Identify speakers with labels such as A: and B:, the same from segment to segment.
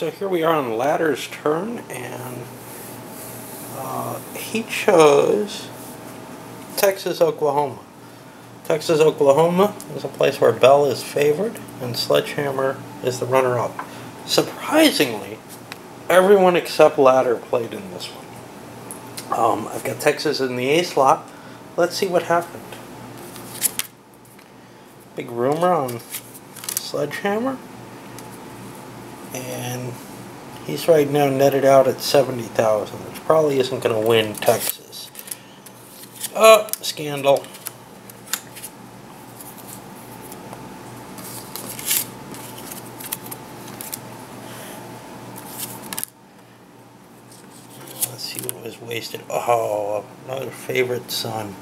A: So here we are on Ladder's turn, and he chose Texas, Oklahoma. Texas, Oklahoma is a place where Bell is favored, and Sledgehammer is the runner-up. Surprisingly, everyone except Ladder played in this one. I've got Texas in the A slot. Let's see what happened. Big rumor on Sledgehammer. And he's right now netted out at 70,000, which probably isn't going to win Texas. Oh, scandal. Let's see what was wasted. Oh, another favorite son.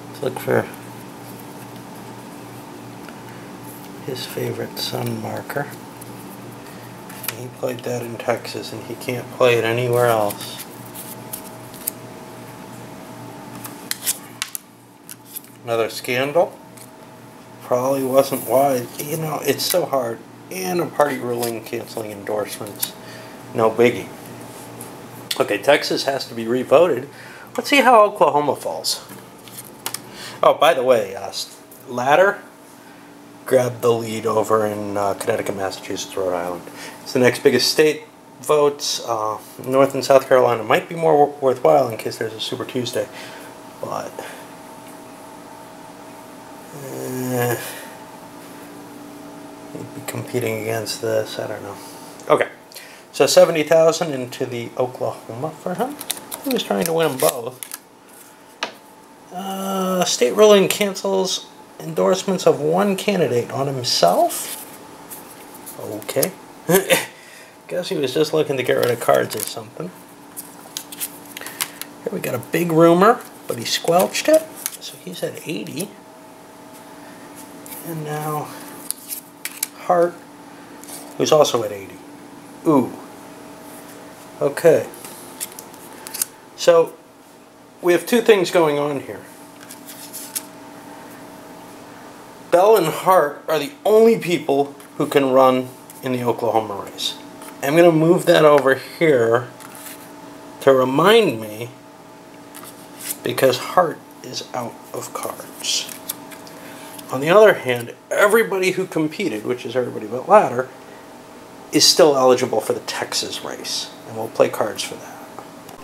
A: Let's look for his favorite son marker. He played that in Texas, and he can't play it anywhere else. Another scandal. Probably wasn't wise. You know, it's so hard. And a party ruling canceling endorsements. No biggie. Okay, Texas has to be revoted. Let's see how Oklahoma falls. Oh, by the way, Ladder grabbed the lead over in Connecticut, Massachusetts, Rhode Island. It's the next biggest state. Votes North and South Carolina might be more worthwhile in case there's a Super Tuesday, but he'd be competing against this. I don't know. Okay, so 70,000 into the Oklahoma for him. He was trying to win them both. State ruling cancels endorsements of one candidate on himself? Okay. Guess he was just looking to get rid of cards or something. Here we got a big rumor, but he squelched it. So he's at 80. And now Hart, who's also at 80. Ooh. Okay. So we have two things going on here. Bell and Hart are the only people who can run in the Oklahoma race. I'm going to move that over here to remind me, because Hart is out of cards. On the other hand, everybody who competed, which is everybody but Ladder, is still eligible for the Texas race, and we'll play cards for that.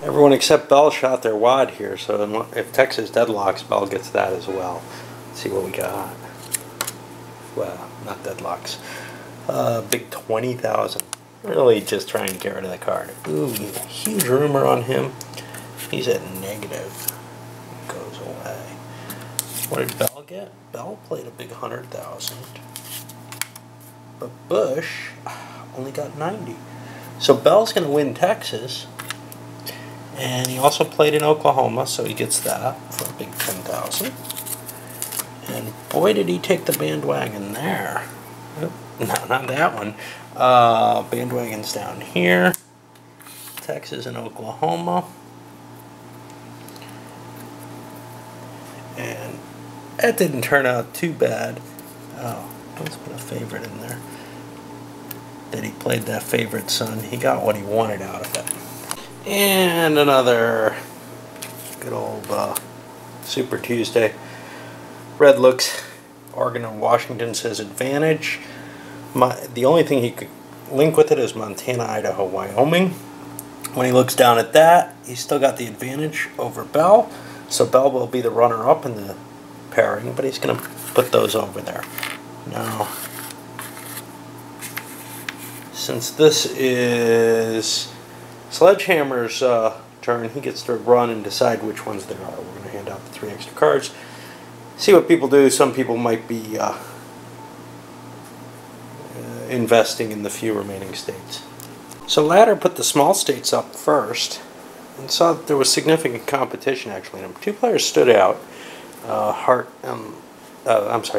A: Everyone except Bell shot their wad here, so if Texas deadlocks, Bell gets that as well. Let's see what we got. Well, not deadlocks. Big 20,000. Really just trying to get rid of the card. Ooh, huge rumor on him. He's at negative. Goes away. What did Bell get? Bell played a big 100,000. But Bush only got 90. So Bell's going to win Texas. And he also played in Oklahoma, so he gets that for a big 10,000. And boy, did he take the bandwagon there. No, not that one. Bandwagon's down here. Texas and Oklahoma. And that didn't turn out too bad. Oh, let's put a favorite in there. That he played that favorite son. He got what he wanted out of it. And another good old Super Tuesday. Red looks, Oregon and Washington says advantage. The only thing he could link with it is Montana, Idaho, Wyoming. When he looks down at that, he's still got the advantage over Bell. So Bell will be the runner-up in the pairing, but he's going to put those over there. Now, since this is Sledgehammer's turn, he gets to run and decide which ones there are. We're going to hand out the 3 extra cards. See what people do. Some people might be investing in the few remaining states. So Ladder put the small states up first and saw that there was significant competition actually in them. 2 players stood out.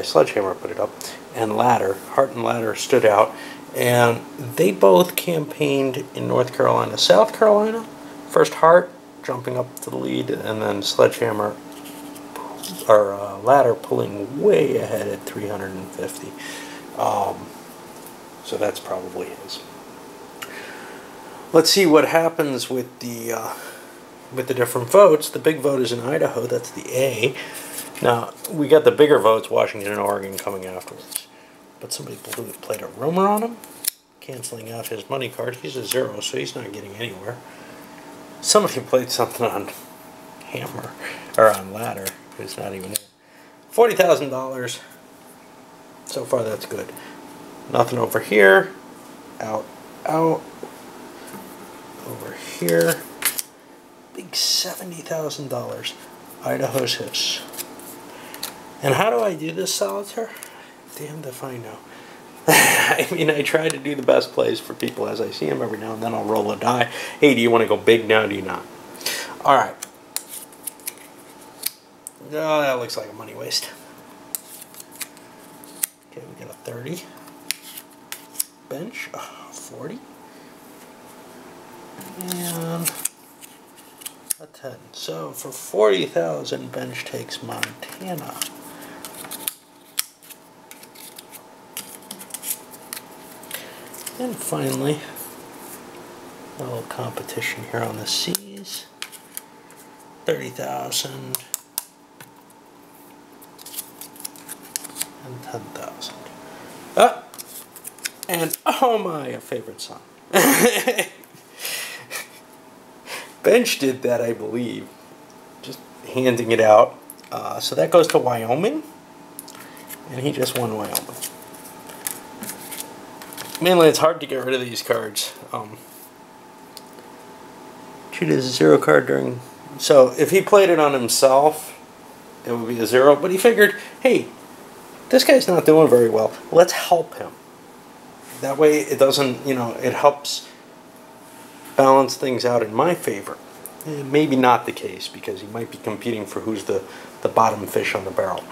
A: Sledgehammer put it up, and Ladder. Hart and Ladder stood out, and they both campaigned in North Carolina. South Carolina, first Hart jumping up to the lead, and then Sledgehammer or Ladder pulling way ahead at 350. So that's probably his. Let's see what happens with the different votes. The big vote is in Idaho. That's the A. Now, we got the bigger votes, Washington and Oregon, coming afterwards. But somebody played a rumor on him, canceling out his money card. He's a 0, so he's not getting anywhere. Somebody played something on Hammer, or on Ladder, who's not even here. $40,000. So far, that's good. Nothing over here. Out, out. Over here. Big $70,000. Idaho's his. And how do I do this solitaire? Damned if I know. I mean, I try to do the best plays for people as I see them every now and then. I'll roll a die. Hey, do you want to go big now? Do you not? All right. Oh, that looks like a money waste. Okay, we got a 30. Bench, 40. And a 10. So for 40,000, bench takes Montana. And finally, a little competition here on the C's. 30,000 and 10,000. Ah, and oh my, a favorite song. Bench did that, I believe. Just handing it out. So that goes to Wyoming, and he just won Wyoming. Mainly, it's hard to get rid of these cards. Treat it as a 0 card during... So, if he played it on himself, it would be a 0. But he figured, hey, this guy's not doing very well. Let's help him. That way, it doesn't, it helps balance things out in my favor. Maybe not the case, because he might be competing for who's the bottom fish on the barrel.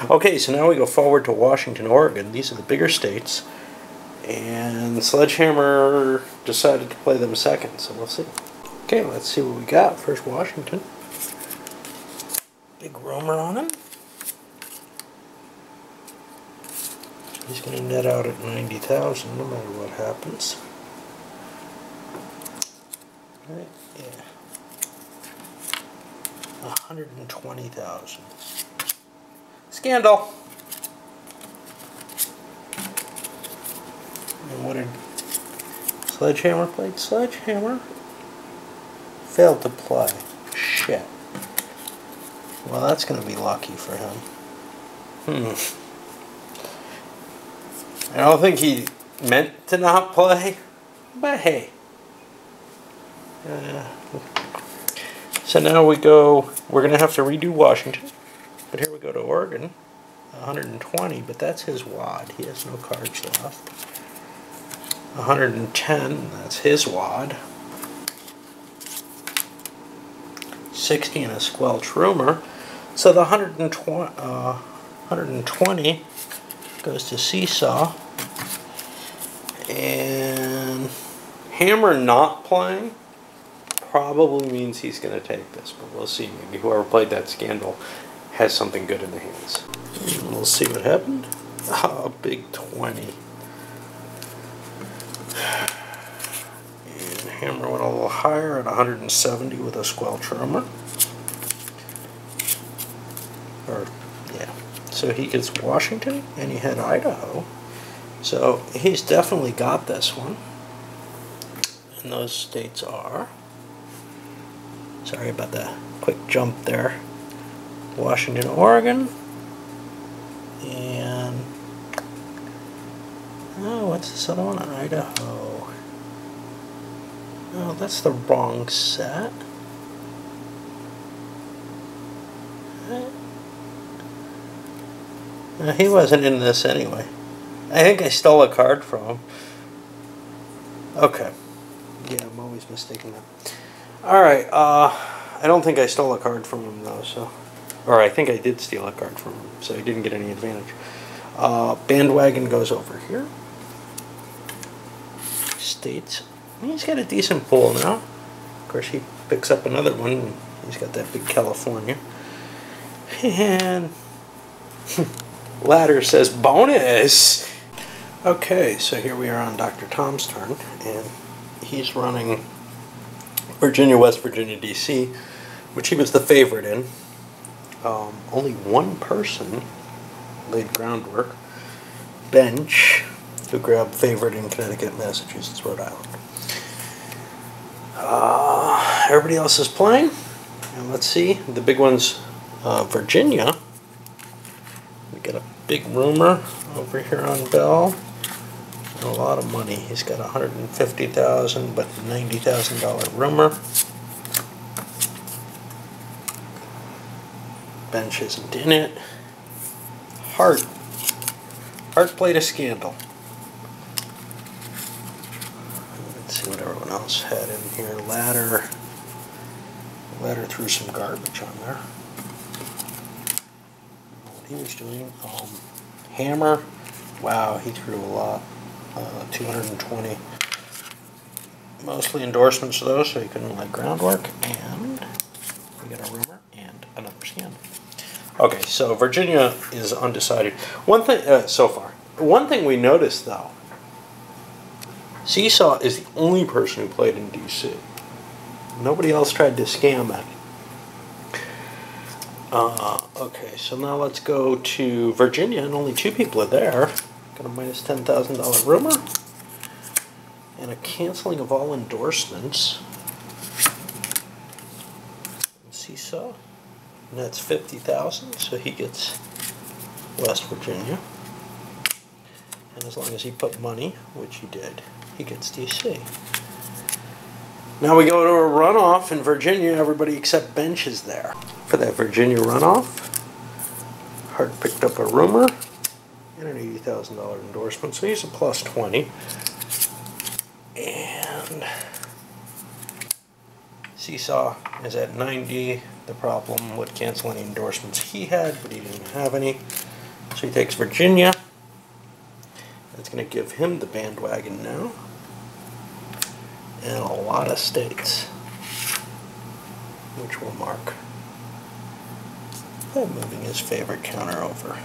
A: Okay, so now we go forward to Washington, Oregon. These are the bigger states. And Sledgehammer decided to play them second, so we'll see. Okay, let's see what we got. First, Washington. Big roamer on him. He's going to net out at 90,000 no matter what happens. Right, yeah. 120,000. Scandal. And what did Sledgehammer play? Sledgehammer failed to play. Shit. Well, that's going to be lucky for him. I don't think he meant to not play, but hey. So now we're going to have to redo Washington. But here we go to Oregon. 120, but that's his wad. He has no cards left. 110, that's his wad. 60 and a squelch rumor. So the 120 goes to Seesaw. And Hammer not playing probably means he's going to take this, but we'll see. Maybe whoever played that Scandal has something good in the hands. And we'll see what happened. Oh, big 20. And Hammer went a little higher at 170 with a squelch rumor. So he gets Washington, and he had Idaho. So he's definitely got this one. And those states are... Sorry about the quick jump there. Washington, Oregon. And... Oh, what's this other one? Idaho. Oh, that's the wrong set. He wasn't in this anyway. I think I stole a card from him. Okay. Yeah, I'm always mistaken that. Alright, I don't think I stole a card from him though, so... Or I think I did steal a card from him, so he didn't get any advantage. Bandwagon goes over here. States. He's got a decent pool now. Of course, he picks up another one. He's got that big California. And... Ladder says bonus! Okay, so here we are on Dr. Tom's turn, and he's running Virginia, West Virginia, D.C., which he was the favorite in. Only one person laid groundwork. Bench, who grabbed favorite in Connecticut, Massachusetts, Rhode Island. Everybody else is playing. And let's see, the big one's Virginia. We got a big rumor over here on Bell. And a lot of money. He's got $150,000, but $90,000 rumor. Bench isn't in it. Hart played a scandal. Let's see what everyone else had in here. Ladder threw some garbage on there. What he was doing. Hammer. Wow, he threw a lot. 220. Mostly endorsements though, so he couldn't lay groundwork. And we got a rumor and another scandal. Okay, so Virginia is undecided. One thing so far. One thing we noticed though, Seesaw is the only person who played in D.C. Nobody else tried to scam it. Okay, so now let's go to Virginia, and only 2 people are there. Got a minus $10,000 rumor and a canceling of all endorsements. Seesaw. And that's $50,000, so he gets West Virginia. And as long as he put money, which he did, he gets DC. Now we go to a runoff in Virginia. Everybody except Bench is there. For that Virginia runoff, Hart picked up a rumor and an $80,000 endorsement, so he's a plus 20. And Seesaw is at 90. The problem would cancel any endorsements he had, but he didn't have any. So he takes Virginia. That's going to give him the bandwagon now. And a lot of states, which will mark by moving his favorite counter over.